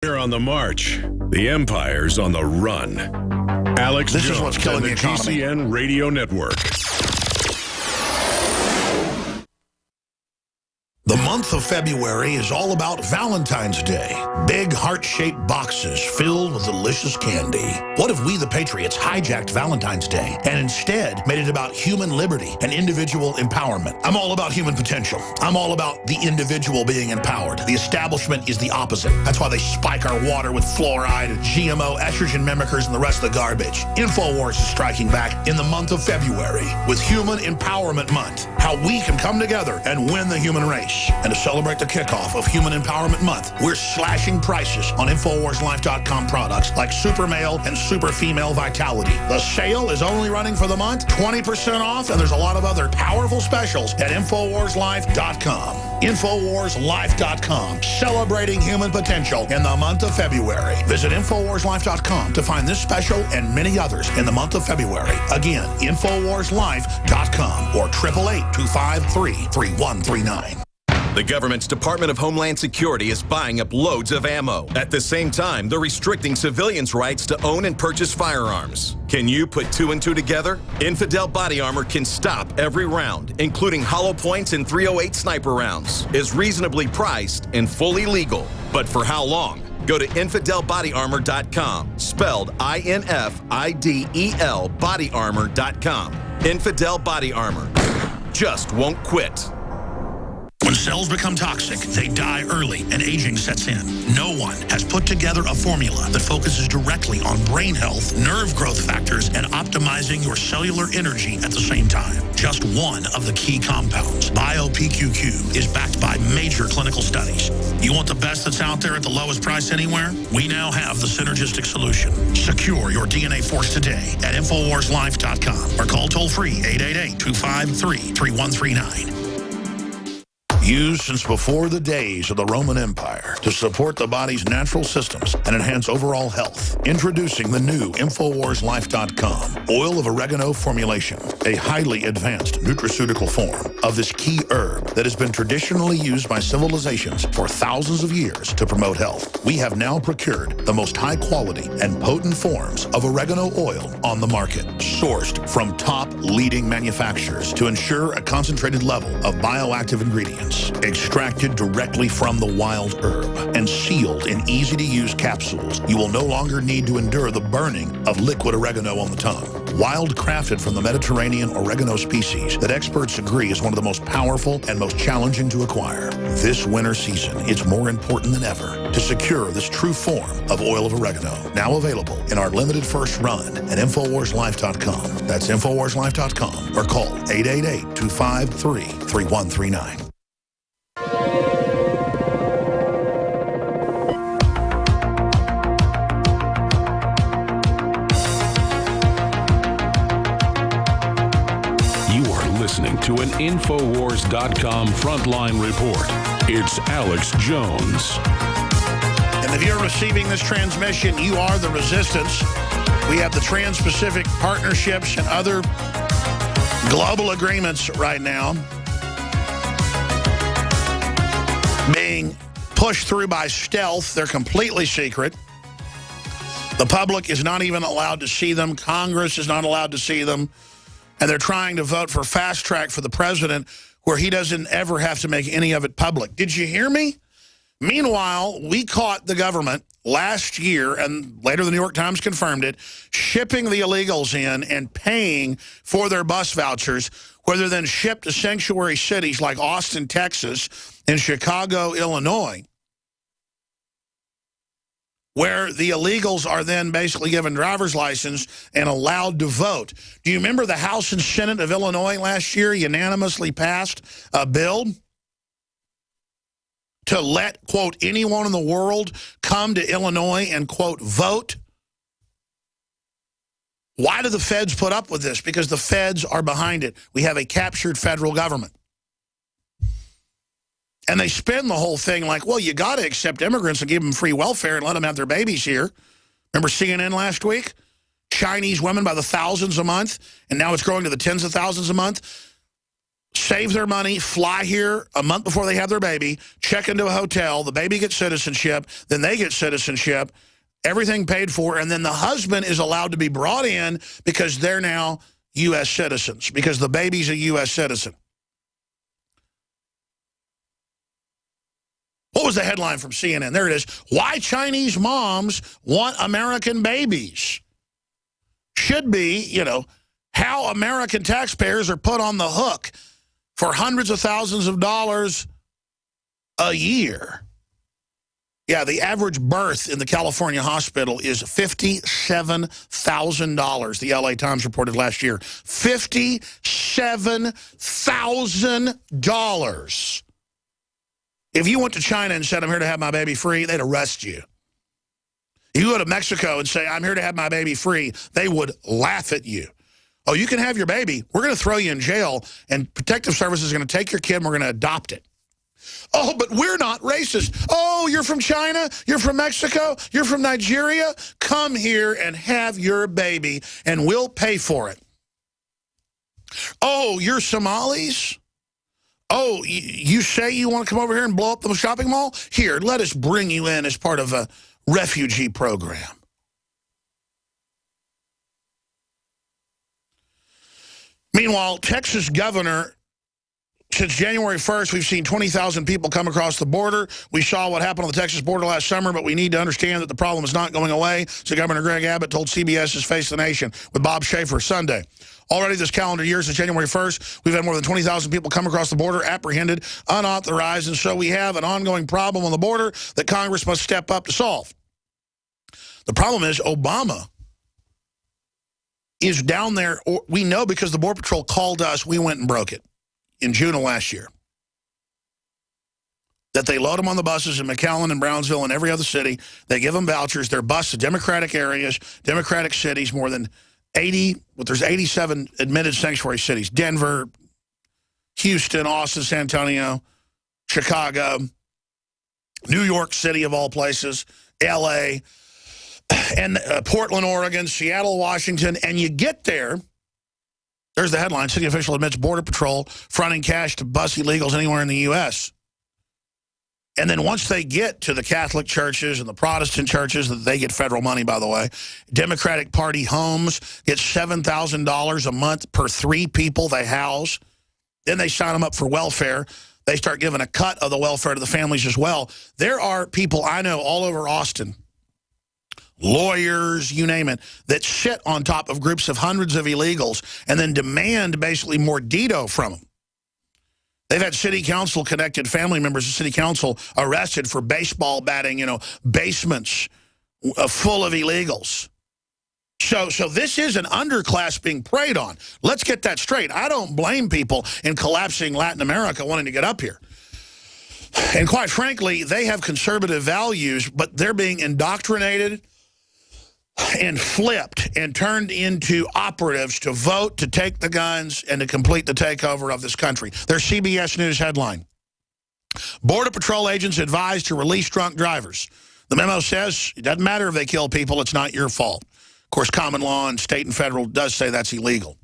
Here on the march, the empire's on the run. Alex This Jones is what's killing and the economy. GCN Radio Network. The month of February is all about Valentine's Day. Big heart-shaped boxes filled with delicious candy. What if we, the Patriots, hijacked Valentine's Day and instead made it about human liberty and individual empowerment? I'm all about human potential. I'm all about the individual being empowered. The establishment is the opposite. That's why they spike our water with fluoride, GMO, estrogen mimickers, and the rest of the garbage. InfoWars is striking back in the month of February with Human Empowerment Month. How we can come together and win the human race. And to celebrate the kickoff of Human Empowerment Month, we're slashing prices on InfoWarsLife.com products like Super Male and Super Female Vitality. The sale is only running for the month, 20% off, and there's a lot of other powerful specials at InfoWarsLife.com. InfoWarsLife.com, celebrating human potential in the month of February. Visit InfoWarsLife.com to find this special and many others in the month of February. Again, InfoWarsLife.com or 888-253-3139. The government's Department of Homeland Security is buying up loads of ammo. At the same time, they're restricting civilians' rights to own and purchase firearms. Can you put two and two together? Infidel Body Armor can stop every round, including hollow points and .308 sniper rounds, is reasonably priced and fully legal. But for how long? Go to InfidelBodyArmor.com, spelled INFIDEL bodyarmor.com. Infidel Body Armor. Just won't quit. When cells become toxic, they die early and aging sets in. No one has put together a formula that focuses directly on brain health, nerve growth factors, and optimizing your cellular energy at the same time. Just one of the key compounds, BioPQQ, is backed by major clinical studies. You want the best that's out there at the lowest price anywhere? We now have the synergistic solution. Secure your DNA force today at InfoWarsLife.com or call toll-free 888-253-3139. Used since before the days of the Roman Empire to support the body's natural systems and enhance overall health. Introducing the new InfoWarsLife.com oil of oregano formulation, a highly advanced nutraceutical form of this key herb that has been traditionally used by civilizations for thousands of years to promote health. We have now procured the most high quality and potent forms of oregano oil on the market, sourced from top leading manufacturers to ensure a concentrated level of bioactive ingredients. Extracted directly from the wild herb and sealed in easy-to-use capsules, you will no longer need to endure the burning of liquid oregano on the tongue. Wild crafted from the Mediterranean oregano species that experts agree is one of the most powerful and most challenging to acquire. This winter season, it's more important than ever to secure this true form of oil of oregano. Now available in our limited first run at InfoWarsLife.com. That's InfoWarsLife.com or call 888-253-3139. Listening to an Infowars.com frontline report. It's Alex Jones. And if you're receiving this transmission, you are the resistance. We have the Trans-Pacific Partnerships and other global agreements right now being pushed through by stealth. They're completely secret. The public is not even allowed to see them. Congress is not allowed to see them. And they're trying to vote for fast track for the president where he doesn't ever have to make any of it public. Did you hear me? Meanwhile, we caught the government last year, and later the New York Times confirmed it, shipping the illegals in and paying for their bus vouchers, where they're then shipped to sanctuary cities like Austin, Texas, and Chicago, Illinois, where the illegals are then basically given driver's license and allowed to vote. Do you remember the House and Senate of Illinois last year unanimously passed a bill to let, quote, anyone in the world come to Illinois and, quote, vote? Why do the feds put up with this? Because the feds are behind it. We have a captured federal government. And they spin the whole thing like, well, you got to accept immigrants and give them free welfare and let them have their babies here. Remember CNN last week? Chinese women by the thousands a month, and now it's growing to the tens of thousands a month. save their money, fly here a month before they have their baby, check into a hotel, the baby gets citizenship, then they get citizenship, everything paid for, and then the husband is allowed to be brought in because they're now U.S. citizens, because the baby's a U.S. citizen. What was the headline from CNN? There it is. Why Chinese moms want American babies. Should be, you know, how American taxpayers are put on the hook for hundreds of thousands of dollars a year. Yeah, the average birth in the California hospital is $57,000, the LA Times reported last year. $57,000. If you went to China and said, I'm here to have my baby free, they'd arrest you. If you go to Mexico and say, I'm here to have my baby free, they would laugh at you. Oh, you can have your baby. We're going to throw you in jail, and Protective Services is going to take your kid and we're going to adopt it. Oh, but we're not racist. Oh, you're from China? You're from Mexico? You're from Nigeria? Come here and have your baby, and we'll pay for it. Oh, you're Somalis? Oh, you say you want to come over here and blow up the shopping mall? Here, let us bring you in as part of a refugee program. Meanwhile, Texas governor, since January 1st, we've seen 20,000 people come across the border. We saw what happened on the Texas border last summer, but we need to understand that the problem is not going away. So Governor Greg Abbott told CBS's Face the Nation with Bob Schaefer Sunday. Already this calendar year, since January 1st, we've had more than 20,000 people come across the border, apprehended, unauthorized, and so we have an ongoing problem on the border that Congress must step up to solve. The problem is Obama is down there. We know because the Border Patrol called us, we went and broke it in June of last year. That they load them on the buses in McAllen and Brownsville and every other city. They give them vouchers. They're bused to Democratic areas, Democratic cities, more than 80, but there's 87 admitted sanctuary cities. Denver, Houston, Austin, San Antonio, Chicago, New York City of all places, L.A., and Portland, Oregon, Seattle, Washington. And you get there, there's the headline, city official admits Border Patrol fronting cash to bus illegals anywhere in the U.S. And then once they get to the Catholic churches and the Protestant churches, that they get federal money, by the way, Democratic Party homes get $7,000 a month per 3 people they house. Then they sign them up for welfare. They start giving a cut of the welfare to the families as well. There are people I know all over Austin, lawyers, you name it, that sit on top of groups of hundreds of illegals and then demand basically more Dito from them. They've had city council connected family members of city council arrested for baseball batting, you know, basements full of illegals. So this is an underclass being preyed on. Let's get that straight. I don't blame people in collapsing Latin America wanting to get up here. And quite frankly, they have conservative values, but they're being indoctrinated and flipped and turned into operatives to vote, to take the guns, and to complete the takeover of this country. Their CBS News headline: Border Patrol agents advised to release drunk drivers. The memo says it doesn't matter if they kill people, it's not your fault. Of course, common law and state and federal does say that's illegal.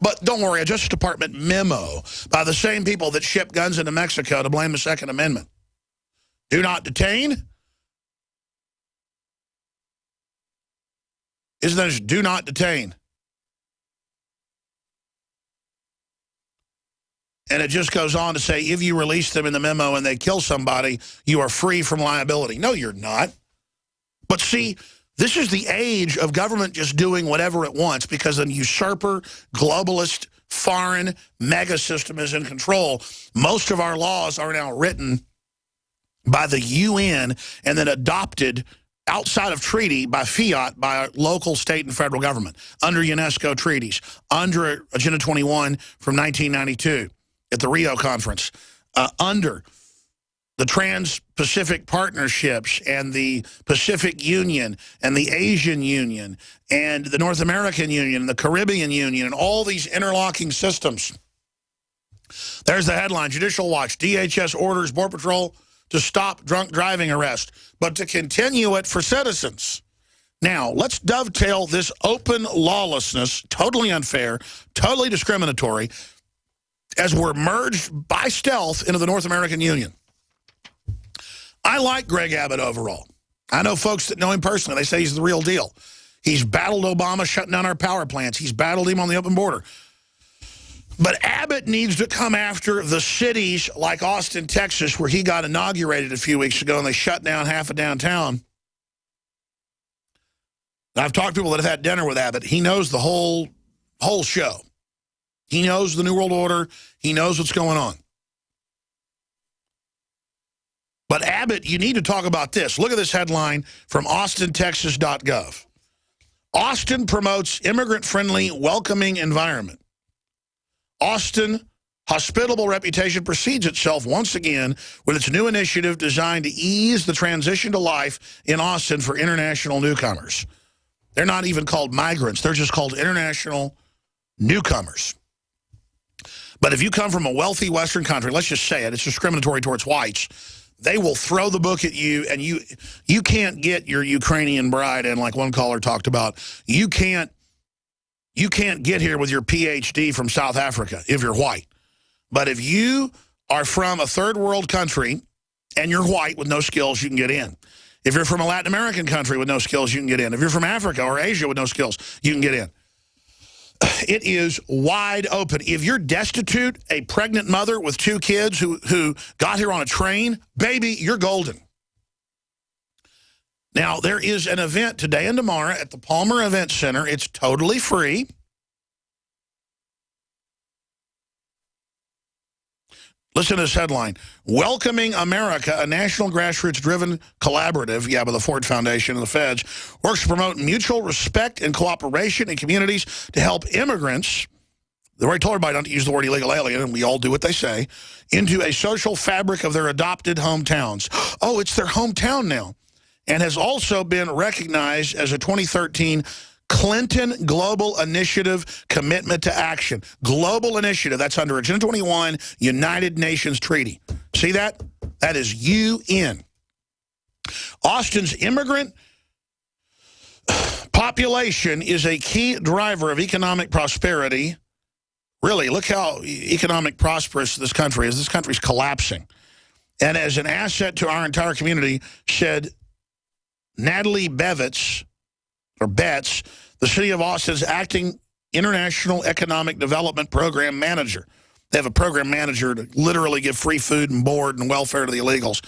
But don't worry, a Justice Department memo by the same people that ship guns into Mexico to blame the Second Amendment. Do not detain. Isn't that just do not detain? And it just goes on to say, if you release them in the memo and they kill somebody, you are free from liability. No, you're not. But see, this is the age of government just doing whatever it wants because an usurper, globalist, foreign mega system is in control. Most of our laws are now written by the UN and then adopted outside of treaty by fiat by our local, state, and federal government, under UNESCO treaties, under Agenda 21 from 1992 at the Rio Conference, under the Trans-Pacific Partnerships and the Pacific Union and the Asian Union and the North American Union and the Caribbean Union and all these interlocking systems. There's the headline: Judicial Watch, DHS orders Border Patrol to stop drunk driving arrest, but to continue it for citizens. Now, let's dovetail this open lawlessness, totally unfair, totally discriminatory, as we're merged by stealth into the North American Union. I like Greg Abbott overall. I know folks that know him personally. They say he's the real deal. He's battled Obama shutting down our power plants. He's battled him on the open border. But Abbott needs to come after the cities like Austin, Texas, where he got inaugurated a few weeks ago and they shut down half of downtown. I've talked to people that have had dinner with Abbott. He knows the whole show. He knows the New World Order. He knows what's going on. But Abbott, you need to talk about this. Look at this headline from austintexas.gov. Austin promotes immigrant-friendly, welcoming environment. Austin hospitable reputation precedes itself once again with its new initiative designed to ease the transition to life in Austin for international newcomers. They're not even called migrants. They're just called international newcomers. But if you come from a wealthy Western country, let's just say it, it's discriminatory towards whites, they will throw the book at you, and you can't get your Ukrainian bride in, like one caller talked about. You can't get here with your PhD from South Africa if you're white. But if you are from a third world country and you're white with no skills, you can get in. If you're from a Latin American country with no skills, you can get in. If you're from Africa or Asia with no skills, you can get in. It is wide open. If you're destitute, a pregnant mother with 2 kids who got here on a train, baby, you're golden. Now, there is an event today and tomorrow at the Palmer Event Center. It's totally free. Listen to this headline. Welcoming America, a national grassroots-driven collaborative, by the Ford Foundation and the feds, works to promote mutual respect and cooperation in communities to help immigrants, they already told everybody not to use the word illegal alien, and we all do what they say, into a social fabric of their adopted hometowns. Oh, it's their hometown now. And has also been recognized as a 2013 Clinton Global Initiative Commitment to Action. Global Initiative, that's under Agenda 21, United Nations Treaty. See that? That is UN. Austin's immigrant population is a key driver of economic prosperity. Really, look how economic prosperous this country is. This country's collapsing. And as an asset to our entire community, said Natalie Betts, the City of Austin's acting International Economic Development Program Manager. They have a program manager to literally give free food and board and welfare to the illegals.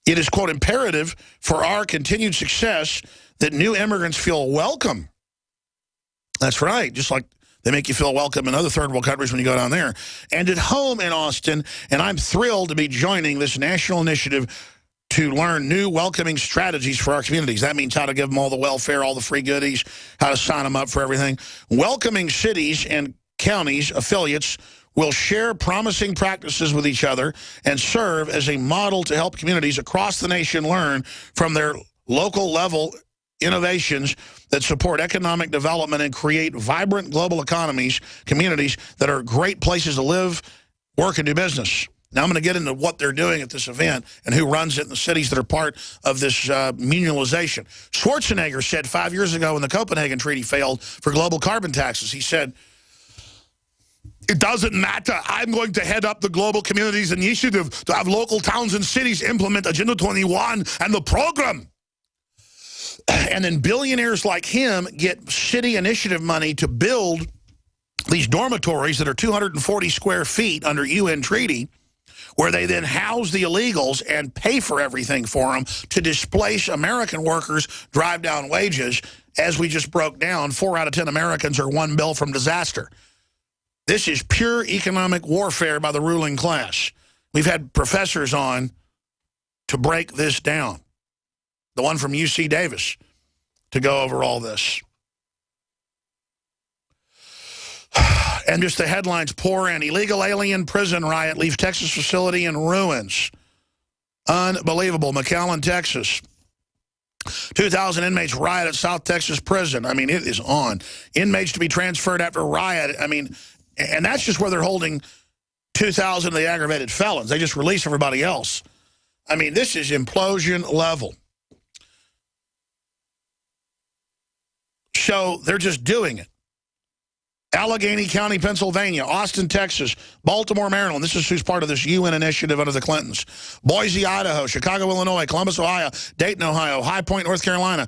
It is, quote, imperative for our continued success that new immigrants feel welcome. That's right, just like they make you feel welcome in other third world countries when you go down there. And at home in Austin, and I'm thrilled to be joining this national initiative to learn new welcoming strategies for our communities. That means how to give them all the welfare, all the free goodies, how to sign them up for everything. Welcoming cities and counties affiliates will share promising practices with each other and serve as a model to help communities across the nation learn from their local level innovations that support economic development and create vibrant global economies, communities that are great places to live, work, and do business. Now I'm going to get into what they're doing at this event and who runs it in the cities that are part of this munalization. Schwarzenegger said 5 years ago when the Copenhagen Treaty failed for global carbon taxes, he said, it doesn't matter. I'm going to head up the Global Communities Initiative to have local towns and cities implement Agenda 21 and the program. And then billionaires like him get city initiative money to build these dormitories that are 240 square feet under UN treaty, where they then house the illegals and pay for everything for them to displace American workers, drive down wages. As we just broke down, 4 out of 10 Americans are one bill from disaster. This is pure economic warfare by the ruling class. We've had professors on to break this down. The one from UC Davis to go over all this. And just the headlines pour in. Illegal alien prison riot leaves Texas facility in ruins. Unbelievable. McAllen, Texas. 2,000 inmates riot at South Texas prison. I mean, it is on. Inmates to be transferred after riot. I mean, and that's just where they're holding 2,000 of the aggravated felons. They just release everybody else. I mean, this is implosion level. So they're just doing it. Allegheny County, Pennsylvania, Austin, Texas, Baltimore, Maryland. This is who's part of this UN initiative under the Clintons. Boise, Idaho, Chicago, Illinois, Columbus, Ohio, Dayton, Ohio, High Point, North Carolina,